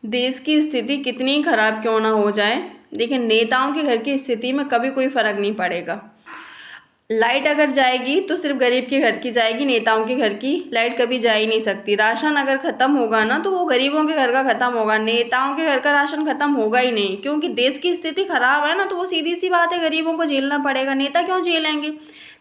देश की स्थिति कितनी खराब क्यों ना हो जाए, देखिए नेताओं के घर की स्थिति में कभी कोई फर्क नहीं पड़ेगा। लाइट अगर जाएगी तो सिर्फ गरीब के घर की जाएगी, नेताओं के घर की लाइट कभी जा ही नहीं सकती। राशन अगर खत्म होगा ना तो वो गरीबों के घर का खत्म होगा, नेताओं के घर का राशन खत्म होगा ही नहीं, क्योंकि देश की स्थिति खराब है ना, तो वो सीधी सी बात है गरीबों को झेलना पड़ेगा। नेता क्यों झेलेंगे?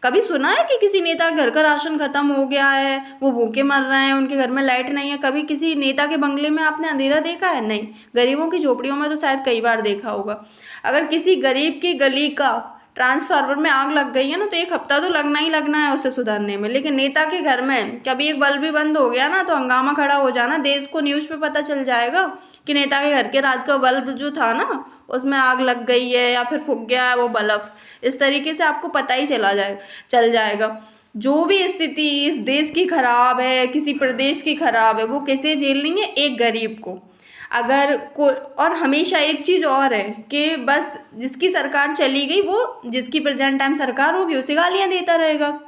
कभी सुना है कि किसी नेता के घर का राशन खत्म हो गया है, वो भूखे मर रहे हैं, उनके घर में लाइट नहीं है? कभी किसी नेता के बंगले में आपने अंधेरा देखा है? नहीं। गरीबों की झोपड़ियों में तो शायद कई बार देखा होगा। अगर किसी गरीब की गली का ट्रांसफार्मर में आग लग गई है ना, तो 1 हफ्ता तो लगना ही लगना है उसे सुधारने में। लेकिन नेता के घर में कभी एक बल्ब भी बंद हो गया ना तो हंगामा खड़ा हो जाना, देश को न्यूज़ पे पता चल जाएगा कि नेता के घर के रात का बल्ब जो था ना उसमें आग लग गई है या फिर फूक गया है वो बल्ब। इस तरीके से आपको पता ही चल जाएगा। जो भी स्थिति इस देश की खराब है, किसी प्रदेश की खराब है, वो कैसे झेल लेंगे? एक गरीब को। अगर कोई, और हमेशा एक चीज़ और है कि बस जिसकी सरकार चली गई वो, जिसकी प्रेजेंट टाइम सरकार होगी उसे गालियां देता रहेगा।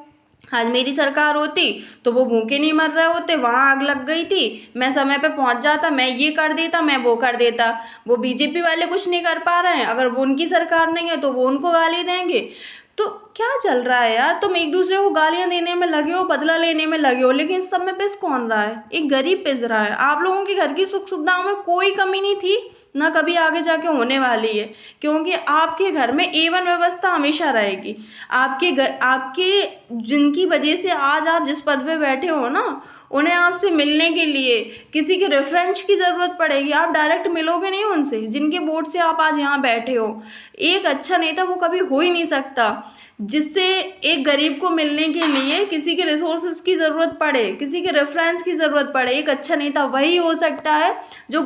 आज मेरी सरकार होती तो वो भूखे नहीं मर रहे होते, वहाँ आग लग गई थी, मैं समय पे पहुँच जाता, मैं ये कर देता, मैं वो कर देता। वो बीजेपी वाले कुछ नहीं कर पा रहे हैं, अगर वो उनकी सरकार नहीं है तो वो उनको गाली देंगे। तो क्या चल रहा है यार? तुम एक दूसरे को गालियां देने में लगे हो, बदला लेने में लगे हो, लेकिन इस सब में पिस कौन रहा है? एक गरीब पिस रहा है। आप लोगों के घर की सुख सुविधाओं में कोई कमी नहीं थी, ना कभी आगे जाके होने वाली है, क्योंकि आपके घर में A1 व्यवस्था हमेशा रहेगी। आपके जिनकी वजह से आज आप जिस पद पे बैठे हो ना, उन्हें आपसे मिलने के लिए किसी के रेफरेंस की ज़रूरत पड़ेगी, आप डायरेक्ट मिलोगे नहीं उनसे, जिनके वोट से आप आज यहाँ बैठे हो। एक अच्छा नेता वो कभी हो ही नहीं सकता जिससे एक गरीब को मिलने के लिए किसी के रिसोर्सेज की ज़रूरत पड़े, किसी के रेफरेंस की ज़रूरत पड़े। एक अच्छा नेता वही हो सकता है जो